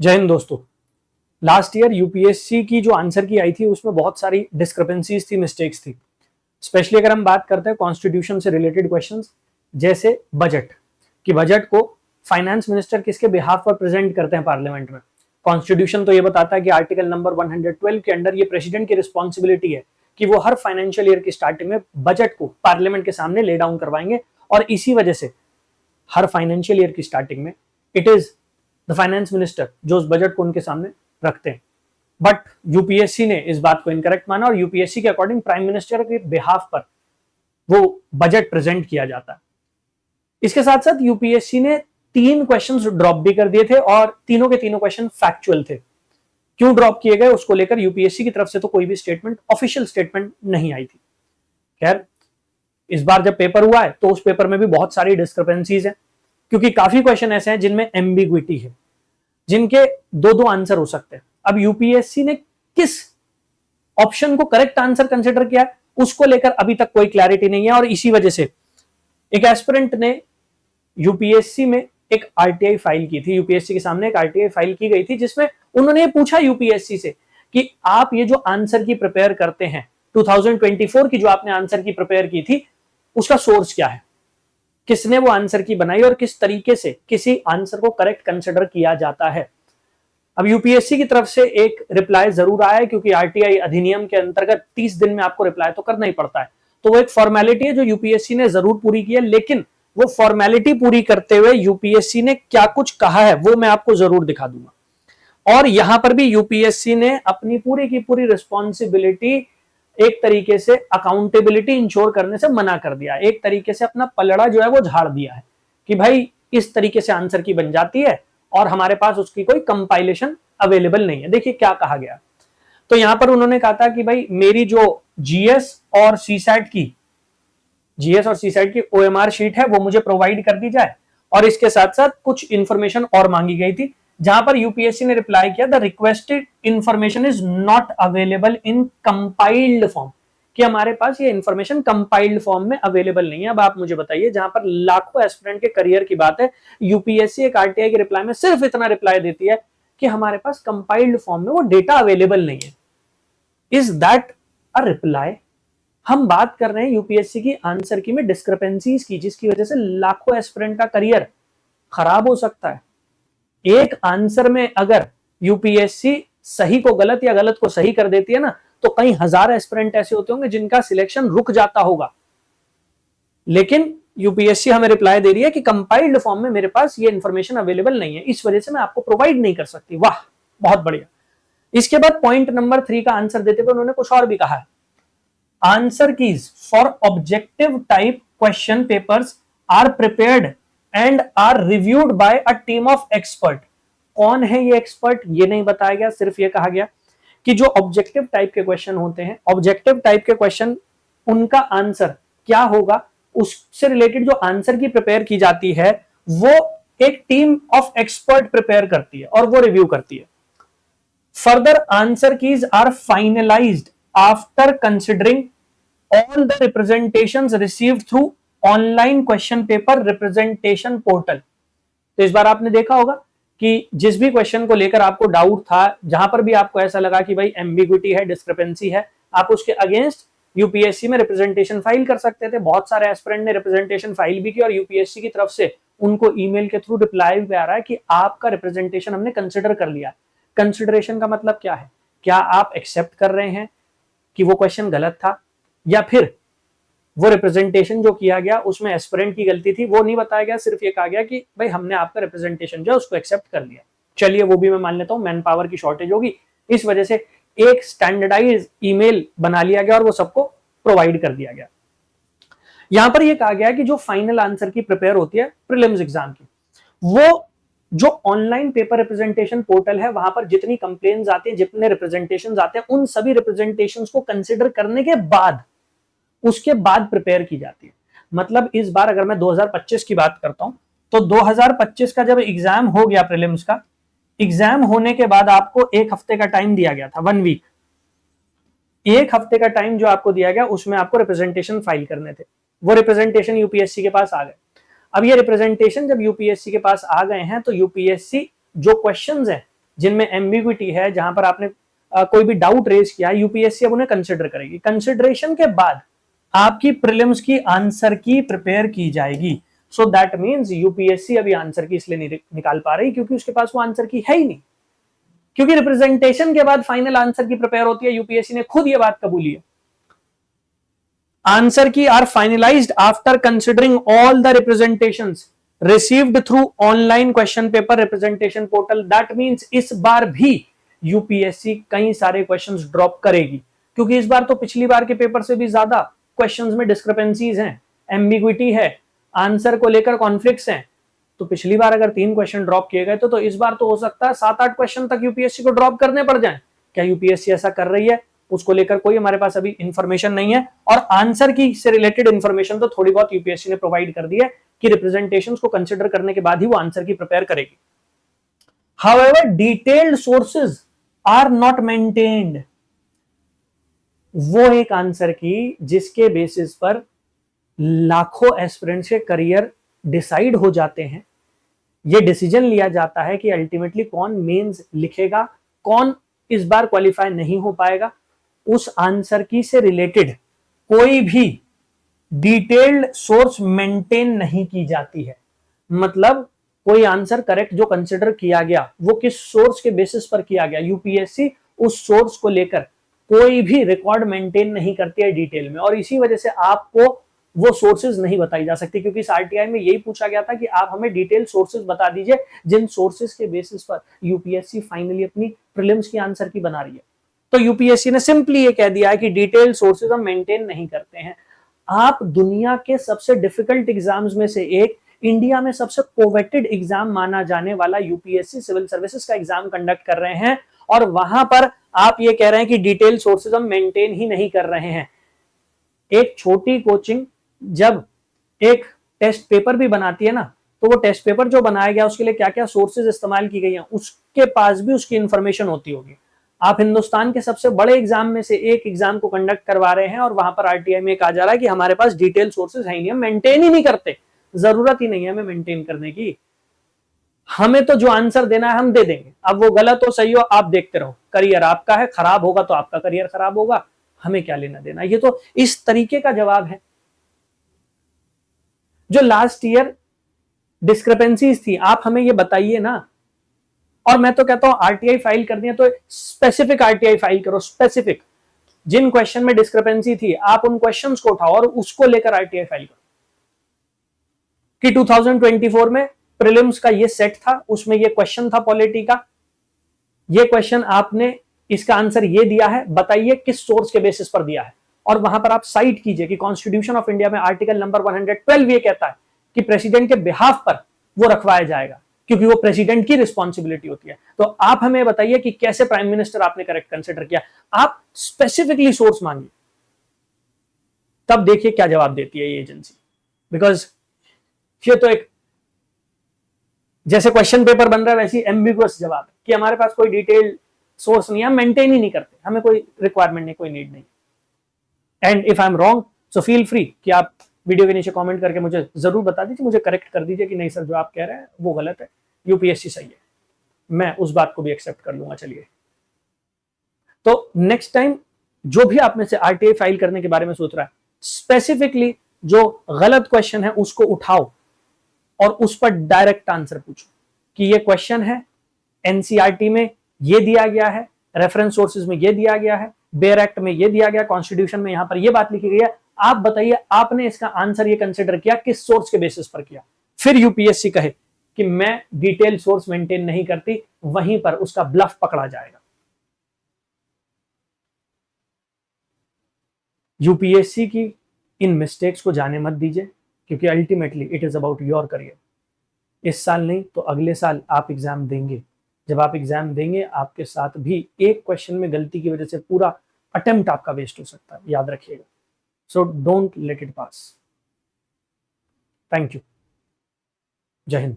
जय हिंद दोस्तों। Last year UPSC की जो आंसर की आई थी उसमें बहुत सारी डिस्क्रिपेंसीज थी, मिस्टेक्स थी। स्पेशली अगर हम बात करते हैं कॉन्स्टिट्यूशन से रिलेटेड क्वेश्चंस, जैसे बजट, कि बजट को फाइनेंस मिनिस्टर किसके बिहाफ पर प्रेजेंट करते हैं पार्लियामेंट में। कॉन्स्टिट्यूशन तो ये बताता है कि आर्टिकल नंबर 112 के अंडर ये प्रेसिडेंट की रिस्पॉन्सिबिलिटी है कि वो हर फाइनेंशियल ईयर की स्टार्टिंग में बजट को पार्लियामेंट के सामने ले डाउन करवाएंगे, और इसी वजह से हर फाइनेंशियल ईयर की स्टार्टिंग में it is the finance minister जो उस बजट को उनके सामने रखते हैं। बट यूपीएससी ने इस बात को इनकरेक्ट माना और यूपीएससी के अकॉर्डिंग प्राइम मिनिस्टर के बिहाफ पर वो बजट प्रेजेंट किया जाता है। इसके साथ साथ यूपीएससी ने 3 क्वेश्चंस ड्रॉप भी कर दिए थे और तीनों के तीनों क्वेश्चन फैक्चुअल थे। क्यों ड्रॉप किए गए उसको लेकर यूपीएससी की तरफ से तो कोई भी स्टेटमेंट, ऑफिशियल स्टेटमेंट नहीं आई थी। खैर, इस बार जब पेपर हुआ है तो उस पेपर में भी बहुत सारी डिस्क्रिपेंसीज है, क्योंकि काफी क्वेश्चन ऐसे हैं जिनमें एम्बिग्विटी है, जिनके दो आंसर हो सकते हैं। अब यूपीएससी ने किस ऑप्शन को करेक्ट आंसर कंसिडर किया है उसको लेकर अभी तक कोई क्लैरिटी नहीं है, और इसी वजह से एक एस्पिरेंट ने यूपीएससी में एक आरटीआई फाइल की थी। यूपीएससी के सामने एक आरटीआई फाइल की गई थी जिसमें उन्होंने पूछा यूपीएससी से कि आप ये जो आंसर की प्रिपेयर करते हैं 2024 की जो आपने आंसर की प्रिपेयर की थी उसका सोर्स क्या है, किसने वो आंसर की बनाई और किस तरीके से किसी आंसर को करेक्ट कंसिडर किया जाता है। अब यूपीएससी की तरफ से एक रिप्लाई जरूर आया है, क्योंकि आरटीआई अधिनियम के अंतर्गत 30 दिन में आपको रिप्लाई तो करना ही पड़ता है, तो वो एक फॉर्मेलिटी है जो यूपीएससी ने जरूर पूरी की है। लेकिन वो फॉर्मेलिटी पूरी करते हुए यूपीएससी ने क्या कुछ कहा है वो मैं आपको जरूर दिखा दूंगा। और यहां पर भी यूपीएससी ने अपनी पूरी की पूरी रिस्पॉन्सिबिलिटी, एक तरीके से अकाउंटेबिलिटी इंश्योर करने से मना कर दिया, एक तरीके से अपना पलड़ा जो है वो झाड़ दिया है कि भाई इस तरीके से आंसर की बन जाती है और हमारे पास उसकी कोई कंपाइलेशन अवेलेबल नहीं है। देखिए क्या कहा गया। तो यहां पर उन्होंने कहा था कि भाई मेरी जो जीएस और सीसैट की ओएमआर शीट है वो मुझे प्रोवाइड कर दी जाए, और इसके साथ साथ कुछ इंफॉर्मेशन और मांगी गई थी, जहां पर यूपीएससी ने रिप्लाई किया the requested information is not available in compiled form, कि हमारे पास ये इंफॉर्मेशन कंपाइल्ड फॉर्म में अवेलेबल नहीं है। अब आप मुझे बताइए, जहां पर लाखों एस्पिरेंट के करियर की बात है, यूपीएससी एक आरटीआई के रिप्लाई में सिर्फ इतना रिप्लाई देती है कि हमारे पास कंपाइल्ड फॉर्म में वो डेटा अवेलेबल नहीं है। Is that a reply? हम बात कर रहे हैं यूपीएससी की आंसर की में डिस्क्रिपेंसीज की, जिसकी वजह से लाखों एस्पिरेंट का करियर खराब हो सकता है। एक आंसर में अगर यूपीएससी सही को गलत या गलत को सही कर देती है ना, तो कई हजार एस्पिरेंट ऐसे होते होंगे जिनका सिलेक्शन रुक जाता होगा। लेकिन यूपीएससी हमें रिप्लाई दे रही है कि कंपाइल्ड फॉर्म में मेरे पास ये इंफॉर्मेशन अवेलेबल नहीं है, इस वजह से मैं आपको प्रोवाइड नहीं कर सकती। वाह, बहुत बढ़िया। इसके बाद पॉइंट नंबर 3 का आंसर देते हुए उन्होंने कुछ और भी कहा है। Answer keys for objective type question papers are prepared and are reviewed by a team of expert. कौन है ये एक्सपर्ट ये नहीं बताया गया, सिर्फ ये कहा गया कि जो ऑब्जेक्टिव टाइप के क्वेश्चन होते हैं, ऑब्जेक्टिव टाइप के क्वेश्चन, उनका आंसर क्या होगा उससे रिलेटेड जो आंसर की प्रिपेयर की जाती है वो एक टीम ऑफ एक्सपर्ट प्रिपेयर करती है और वो रिव्यू करती है। Further answer keys are finalized after considering all the representations received through online question paper representation portal। तो इस बार आपने देखा होगा कि जिस भी क्वेश्चन को लेकर आपको डाउट था, जहां पर भी आपको ऐसा लगा कि भाई एम्बिग्विटी है, डिस्क्रिपेंसी है, आप उसके अगेंस्ट यूपीएससी में रिप्रेजेंटेशन फाइल कर सकते थे। बहुत सारे एस्पिरेंट ने रिप्रेजेंटेशन फाइल भी की और यूपीएससी की तरफ से उनको ईमेल के थ्रू रिप्लाई भी आ रहा है कि आपका रिप्रेजेंटेशन हमने कंसिडर कर लिया। कंसिडरेशन का मतलब क्या है? क्या आप एक्सेप्ट कर रहे हैं कि वो क्वेश्चन गलत था, या फिर वो रिप्रेजेंटेशन जो किया गया उसमें एस्पिरेंट की गलती थी? वो नहीं बताया गया, सिर्फ ये कहा गया कि भाई हमने आपका रिप्रेजेंटेशन जो है उसको एक्सेप्ट कर लिया। चलिए वो भी मैं मान लेता हूं, मैन पावर की शॉर्टेज होगी, इस वजह से एक स्टैंडर्डाइज ईमेल बना लिया गया और वो सबको प्रोवाइड कर दिया गया। यहां पर ये कहा गया कि जो फाइनल आंसर की प्रिपेयर होती है प्रीलिम्स एग्जाम की, वो जो ऑनलाइन पेपर रिप्रेजेंटेशन पोर्टल है वहां पर जितनी कंप्लेन्स आती हैं, जितने रिप्रेजेंटेशंस आते हैं, उन सभी रिप्रेजेंटेशंस को कंसिडर करने के बाद उसके बाद प्रिपेयर की जाती है। मतलब इस बार अगर मैं 2025 की बात करता हूं तो 2025 का जब एग्जाम हो गया प्रीलिम्स का, एग्जाम होने के बाद आपको 1 हफ्ते का टाइम दिया गया था, 1 वीक। 1 हफ्ते का टाइम जो आपको दिया गया उसमें आपको रिप्रेजेंटेशन फाइल करने थे। वो रिप्रेजेंटेशन यूपीएससी के पास आ गए। अब ये रिप्रेजेंटेशन जब यूपीएससी के पास आ गए हैं तो यूपीएससी जो क्वेश्चंस हैं जिनमें एम्बिग्विटी है, जहां पर आपने कोई भी डाउट रेज किया, यूपीएससी अब उन्हें कंसिडर करेगी। कंसिडरेशन के बाद आपकी प्रीलिम्स की आंसर की प्रिपेयर की जाएगी। सो दैट मीन्स यूपीएससी अभी आंसर की इसलिए नहीं निकाल पा रही क्योंकि उसके पास वो आंसर की है ही नहीं, क्योंकि रिप्रेजेंटेशन के बाद फाइनल आंसर की प्रिपेयर होती है। यूपीएससी ने खुद ये बात कबूली है। Answer key are finalized after considering all the representations received through online question paper representation portal. That means इस बार भी यूपीएससी कई सारे क्वेश्चंस ड्रॉप करेगी, क्योंकि इस बार तो पिछली बार के पेपर से भी ज्यादा क्वेश्चंस में डिस्क्रिपेंसीज हैं, एम्बिग्विटी है, आंसर को लेकर कॉन्फ्लिक्ट्स हैं। तो पिछली बार अगर 3 क्वेश्चन ड्रॉप किए गए तो इस बार तो हो सकता है 7-8 क्वेश्चन तक यूपीएससी को ड्रॉप करने पड़ जाए। क्या यूपीएससी ऐसा कर रही है? उसको लेकर कोई हमारे पास अभी इंफॉर्मेशन नहीं है, और आंसर की से रिलेटेड इंफॉर्मेशन तो थोड़ी बहुत यूपीएससी ने प्रोवाइड कर दी है कि रिप्रेजेंटेशंस को कंसिडर करने के बाद ही वो आंसर की प्रिपेयर करेगी। However detailed sources are not maintained. वो एक आंसर की जिसके बेसिस पर लाखों एस्पिरेंट्स के करियर डिसाइड हो जाते हैं, ये डिसीजन लिया जाता है कि अल्टीमेटली कौन मेंस लिखेगा, कौन इस बार क्वालिफाई नहीं हो पाएगा। उस आंसर की से रिलेटेड कोई भी डिटेल्ड सोर्स मेंटेन नहीं की जाती है। मतलब कोई आंसर करेक्ट जो कंसिडर किया गया वो किस सोर्स के बेसिस पर किया गया, यूपीएससी उस सोर्स को लेकर कोई भी रिकॉर्ड मेंटेन नहीं करती है डिटेल में, और इसी वजह से आपको वो सोर्सेज नहीं बताई जा सकती। क्योंकि इस आरटीआई में यही पूछा गया था कि आप हमें डिटेल सोर्सेज बता दीजिए जिन सोर्सेज के बेसिस पर यूपीएससी फाइनली अपनी प्रीलिम्स की आंसर की बना रही है। तो यूपीएससी ने सिंपली ये कह दिया है कि डिटेल सोर्सेज हम मेंटेन नहीं करते हैं। आप दुनिया के सबसे डिफिकल्ट एग्जाम्स में से एक, इंडिया में सबसे कोवेटेड एग्जाम माना जाने वाला यूपीएससी सिविल सर्विसेज का एग्जाम कंडक्ट कर रहे हैं, और वहां पर आप ये कह रहे हैं कि डिटेल सोर्सेज हम मेंटेन ही नहीं कर रहे हैं। एक छोटी कोचिंग जब एक टेस्ट पेपर भी बनाती है ना, तो वो टेस्ट पेपर जो बनाया गया उसके लिए क्या क्या सोर्सेज इस्तेमाल की गई हैं उसके पास भी उसकी इंफॉर्मेशन होती होगी। आप हिंदुस्तान के सबसे बड़े एग्जाम में से एक एग्जाम को कंडक्ट करवा रहे हैं और वहां पर आरटीआई में कहा जा रहा है कि हमारे पास डिटेल सोर्सेज है ही नहीं, हम मेंटेन ही नहीं करते, जरूरत ही नहीं है हमें मेंटेन करने की, हमें तो जो आंसर देना है हम दे देंगे, अब वो गलत हो सही हो आप देखते रहो, करियर आपका है, खराब होगा तो आपका करियर खराब होगा, हमें क्या लेना देना। ये तो इस तरीके का जवाब है। जो लास्ट ईयर डिस्क्रिपेंसीज थी आप हमें ये बताइए ना, और मैं तो कहता हूं आरटीआई फाइल करनी है तो स्पेसिफिक आरटीआई फाइल करो, स्पेसिफिक जिन क्वेश्चन में डिस्क्रिपेंसी थी आप उन क्वेश्चंस को उठाओ और उसको लेकर आरटीआई फाइल करो कि 2024 में प्रीलिम्स का ये सेट था, उसमें ये क्वेश्चन था पॉलिटी का, ये क्वेश्चन आपने इसका आंसर ये दिया है, बताइए किस सोर्स के बेसिस पर दिया है, और वहां पर आप साइट कीजिए कि कॉन्स्टिट्यूशन ऑफ इंडिया में आर्टिकल नंबर 112 ये कहता है कि प्रेसिडेंट के बिहाफ पर वो रखवाया जाएगा, क्योंकि वो प्रेसिडेंट की रिस्पॉन्सिबिलिटी होती है। तो आप हमें बताइए कि कैसे प्राइम मिनिस्टर आपने करेक्ट कंसिडर किया, आप स्पेसिफिकली सोर्स मांगिए, तब देखिए क्या जवाब देती है ये एजेंसी। बिकॉज ये तो एक जैसे क्वेश्चन पेपर बन रहा है वैसी एम्बिगुअस जवाब है कि हमारे पास कोई डिटेल सोर्स नहीं है, हम मेंटेन ही नहीं करते, हमें कोई रिक्वायरमेंट नहीं, कोई नीड नहीं। And if I am wrong so feel free कि आप वीडियो के नीचे कमेंट करके मुझे जरूर बता दीजिए, मुझे करेक्ट कर दीजिए कि नहीं सर जो आप कह रहे हैं वो गलत है, यूपीएससी सही है, मैं उस बात को भी एक्सेप्ट कर लूंगा। चलिए, तो नेक्स्ट टाइम जो भी आप में से आरटीआई फाइल करने के बारे में सोच रहा है, स्पेसिफिकली जो गलत क्वेश्चन है उसको उठाओ और उस पर डायरेक्ट आंसर पूछो कि ये क्वेश्चन है, एनसीईआरटी में ये दिया गया है, रेफरेंस सोर्सेज में ये दिया गया है, बेयर एक्ट में ये दिया गया, कॉन्स्टिट्यूशन में यहां पर ये बात लिखी गई है, आप बताइए आपने इसका आंसर ये कंसिडर किया किस सोर्स के बेसिस पर किया। फिर यूपीएससी कहे कि मैं डिटेल सोर्स मेंटेन नहीं करती, वहीं पर उसका ब्लफ पकड़ा जाएगा। यूपीएससी की इन मिस्टेक्स को जाने मत दीजिए, क्योंकि ultimately it is about your career. इस साल नहीं तो अगले साल आप एग्जाम देंगे, जब आप एग्जाम देंगे आपके साथ भी एक क्वेश्चन में गलती की वजह से पूरा अटेम्प्ट आपका वेस्ट हो सकता है, याद रखिएगा। So don't let it pass. Thank you. जय हिंद।